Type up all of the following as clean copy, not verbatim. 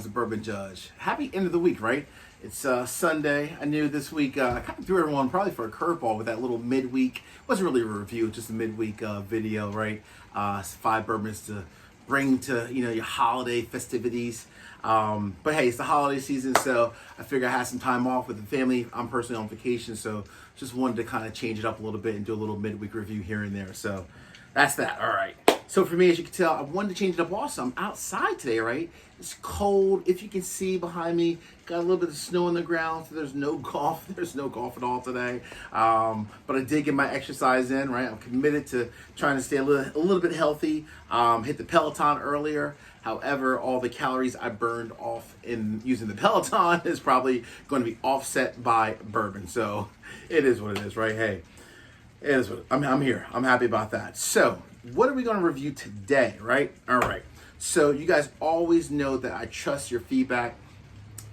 gals, the Bourbon Judge. Happy end of the week, right? It's Sunday. I knew this week I kind of threw everyone probably for a curveball with that little midweek. It wasn't really a review, just a midweek video, right? 5 bourbons to bring to your holiday festivities. But hey, it's the holiday season, so I figured I had some time off with the family. I'm personally on vacation, so just wanted to kind of change it up a little bit and do a little midweek review here and there. So that's that. All right. So for me, as you can tell, I wanted to change it up also. I'm outside today, right? It's cold. If you can see behind me, got a little bit of snow on the ground, so there's no golf. There's no golf at all today. But I did get my exercise in, right? I'm committed to trying to stay a little bit healthy. Hit the Peloton earlier. However, all the calories I burned off in using the Peloton is probably going to be offset by bourbon. So it is what it is, right? Hey, it is what I'm here. I'm happy about that. So what are we going to review today, right? All right. So you guys always know that I trust your feedback.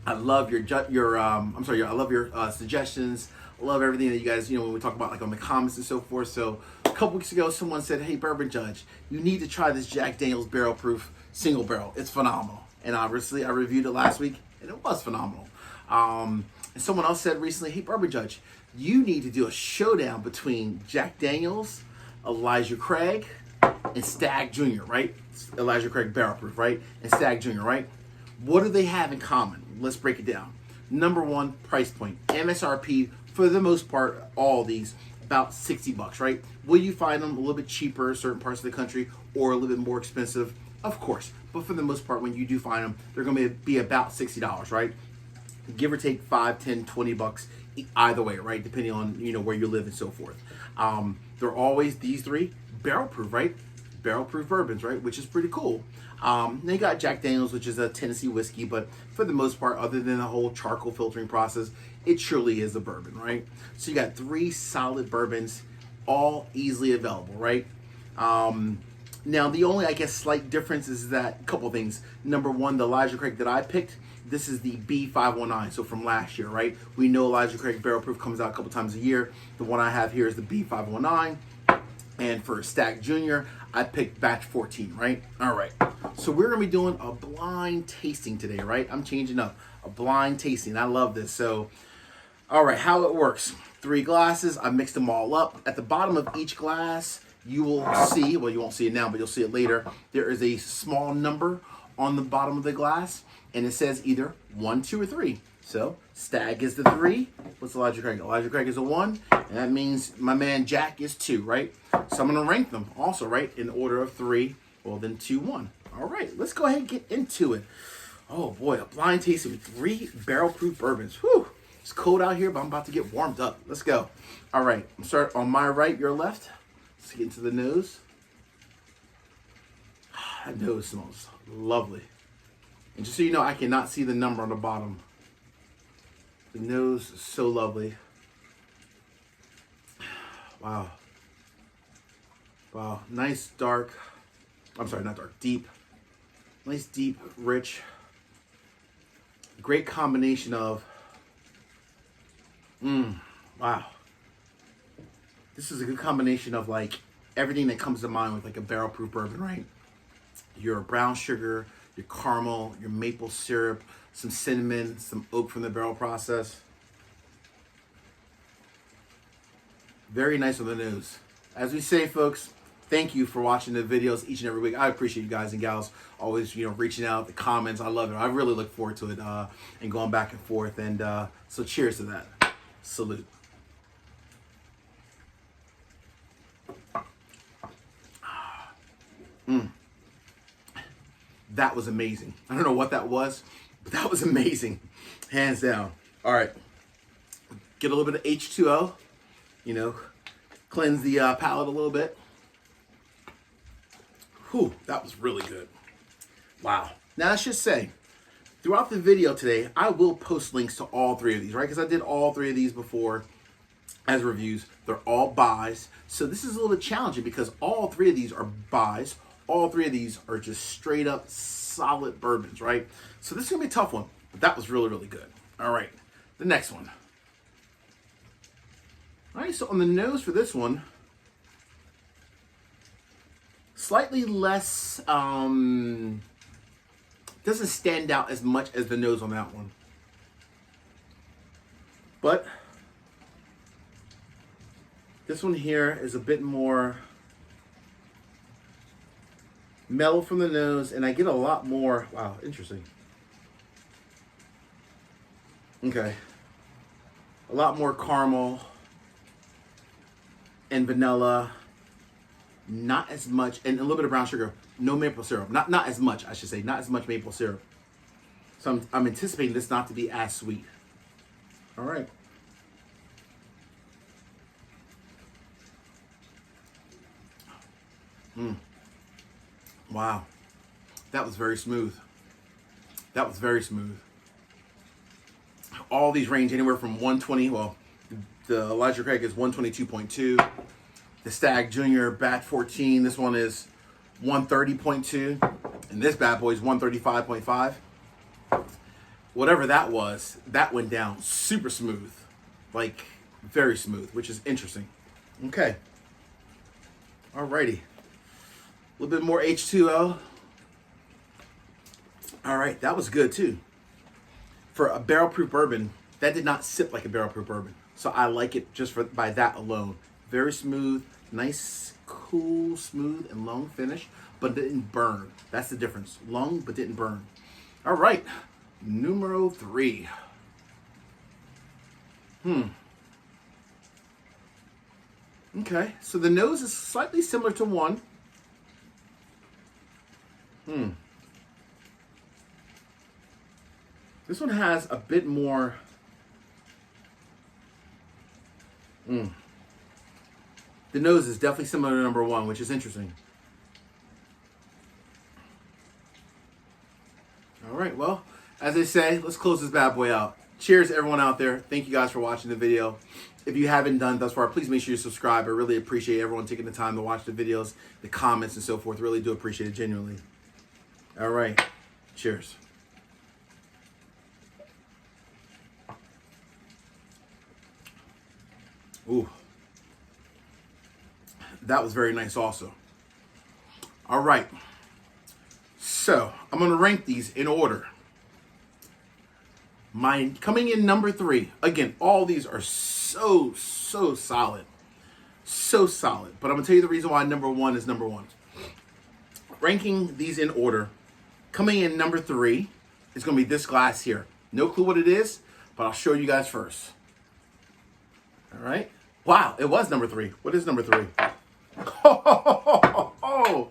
I love your I love your suggestions. I love everything that you guys, when we talk about like on the comments and so forth. So a couple weeks ago, someone said, "Hey, Bourbon Judge, you need to try this Jack Daniel's Barrel Proof single barrel. It's phenomenal." And obviously, I reviewed it last week, and it was phenomenal. And someone else said recently, "Hey, Bourbon Judge, you need to do a showdown between Jack Daniel's, Elijah Craig, and Stagg Jr., right? Elijah Craig Barrel Proof, right? And Stagg Jr., right? What do they have in common? Let's break it down. Number one, price point. MSRP, for the most part, all these, about $60, right? Will you find them a little bit cheaper in certain parts of the country or a little bit more expensive? Of course. But for the most part, when you do find them, they're going to be about $60, right? Give or take $5, $10, $20 either way, right? Depending on, where you live and so forth. They're always these 3 barrel proof, right? Barrel proof bourbons, right? Which is pretty cool. Then you got Jack Daniel's, which is a Tennessee whiskey, but for the most part, other than the whole charcoal filtering process, it truly is a bourbon, right? So you got 3 solid bourbons, all easily available, right? Now, the only, I guess, slight difference is that a couple things. Number one, the Elijah Craig that I picked, this is the B519, so from last year, right? We know Elijah Craig Barrel Proof comes out a couple times a year. The one I have here is the B519. And for Stagg Jr., I picked batch 14, right? All right. So we're going to be doing a blind tasting today, right? I'm changing up. A blind tasting. I love this. So, all right, how it works. 3 glasses. I mixed them all up. At the bottom of each glass, you will see, well, you won't see it now, but you'll see it later. There is a small number on the bottom of the glass, and it says either 1, 2, or 3. So Stagg is the 3. What's Elijah Craig? Elijah Craig is a 1, and that means my man Jack is 2, right? So I'm going to rank them also, right, in order of 3. Well, then 2, 1. All right, let's go ahead and get into it. Oh boy, a blind tasting with 3 barrel proof bourbons. Whew, it's cold out here, but I'm about to get warmed up. Let's go. All right, I'm start on my right, your left. Let's get into the nose. That nose smells lovely. And just so you know, I cannot see the number on the bottom. The nose is so lovely. Wow. Wow. Nice dark. I'm sorry, not dark. Deep. Nice deep, rich. Great combination of. Wow. This is a good combination of like everything that comes to mind with like a barrel proof bourbon, right? Your brown sugar, your caramel, your maple syrup, some cinnamon, some oak from the barrel process. Very nice on the nose. As we say, folks, thank you for watching the videos each and every week. I appreciate you guys and gals always, reaching out, the comments. I love it. I really look forward to it and going back and forth. And so cheers to that. Salute. That was amazing. I don't know what that was, but that was amazing. Hands down. All right. Get a little bit of H2O, cleanse the palate a little bit. Whew, that was really good. Wow. Now, I should say, throughout the video today, I will post links to all 3 of these, right? Because I did all 3 of these before as reviews. They're all buys. So this is a little bit challenging because all 3 of these are buys. All 3 of these are just straight up solid bourbons, right? So this is going to be a tough one, but that was really, really good. All right, the next one. All right, so on the nose for this one, slightly less Doesn't stand out as much as the nose on that one. But this one here is a bit more mellow from the nose, and I get a lot more, wow, interesting. Okay. A lot more caramel and vanilla. Not as much, and a little bit of brown sugar. No maple syrup. Not as much, I should say. Not as much maple syrup. So I'm anticipating this not to be as sweet. All right. Wow. That was very smooth. That was very smooth. All these range anywhere from 120, well, the Elijah Craig is 122.2. The Stagg Jr. Batch 14, this one is 130.2. And this bad boy is 135.5. Whatever that was, that went down super smooth. Like, very smooth, which is interesting. Okay. Alrighty. A little bit more H2O. All right, that was good too. For a barrel proof bourbon, that did not sip like a barrel proof bourbon. So I like it just by that alone. Very smooth, nice, cool, smooth, and long finish, but didn't burn. That's the difference. Long, but didn't burn. All right, numero 3. Okay, so the nose is slightly similar to 1. This one has a bit more. The nose is definitely similar to number 1, which is interesting. All right, well, as I say, let's close this bad boy out. Cheers, everyone out there. Thank you guys for watching the video. If you haven't done thus far, please make sure you subscribe. I really appreciate everyone taking the time to watch the videos, the comments, and so forth. Really do appreciate it, genuinely. All right, cheers. Ooh, that was very nice also. All right, so I'm going to rank these in order. Mine coming in number 3. Again, all these are so solid. So solid. But I'm going to tell you the reason why number 1 is number 1. Ranking these in order. Coming in number 3 is going to be this glass here. No clue what it is, but I'll show you guys first. All right. Wow, it was number 3. What is number 3? Oh,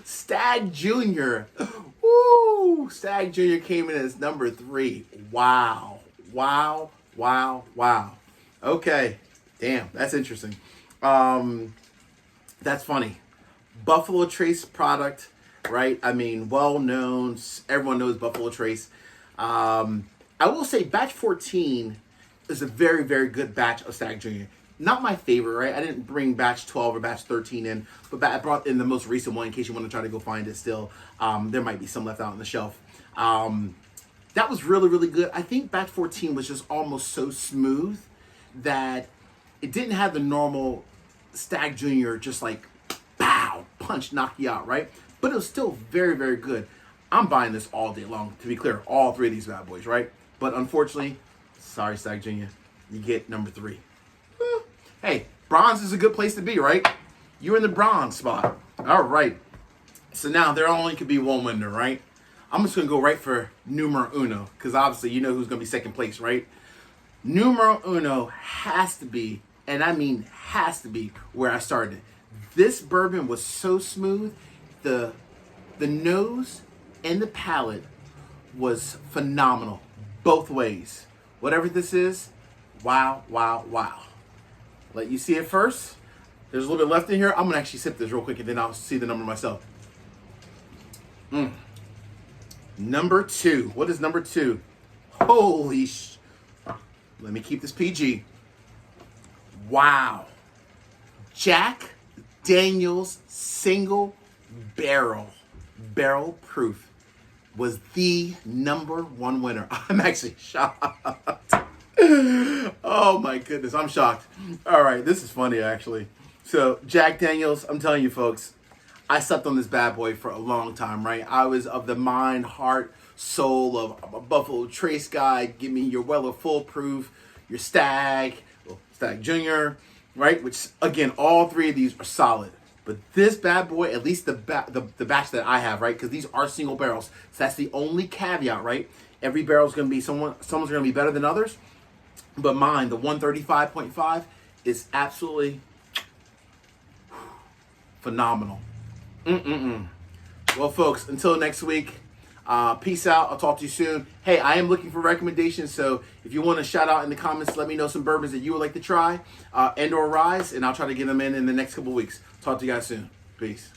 Stagg Jr. Woo! Stagg Jr. came in as number 3. Wow. Wow. Wow. Wow. Okay. Damn, that's interesting. That's funny. Buffalo Trace product, right? I mean, well known. Everyone knows Buffalo Trace. I will say batch 14 is a very, very good batch of Stagg Jr. Not my favorite, right? I didn't bring batch 12 or batch 13 in, but I brought in the most recent one in case you want to try to go find it still. There might be some left out on the shelf. That was really, really good. I think batch 14 was just almost so smooth that it didn't have the normal Stagg Jr. just like, pow, punch, knock you out, right? But it was still very, very good. I'm buying this all day long, to be clear. All 3 of these bad boys, right? But unfortunately, sorry, Stagg Jr., you get number 3. Hey, bronze is a good place to be, right? You're in the bronze spot. All right. So now there only could be one winner, right? I'm just going to go right for numero uno, because obviously you know who's going to be second place, right? Numero uno has to be, and I mean has to be, where I started. This bourbon was so smooth. The nose and the palate was phenomenal, both ways. Whatever this is, wow, wow, wow. Let you see it first. There's a little bit left in here. I'm going to actually sip this real quick and then I'll see the number myself. Number 2. What is number 2? Holy sh... Let me keep this PG. Wow. Jack Daniel's single barrel proof was the number 1 winner. I'm actually shocked. Oh my goodness, I'm shocked. All right, this is funny actually. So Jack Daniel's, I'm telling you folks, I slept on this bad boy for a long time, right? I was of the mind, heart, soul of a Buffalo Trace guy. Give me your Weller Full Proof, your Stagg, Stagg Jr., right? Which, again, all three of these are solid. But this bad boy, at least the batch that I have, right? Because these are single barrels. So that's the only caveat, right? Every barrel is going to be, someone's going to be better than others. But mine, the 135.5, is absolutely phenomenal. Well, folks, until next week, peace out. I'll talk to you soon. Hey, I am looking for recommendations, so if you want to shout out in the comments, let me know some bourbons that you would like to try and or rise, and I'll try to get them in the next couple weeks. Talk to you guys soon. Peace.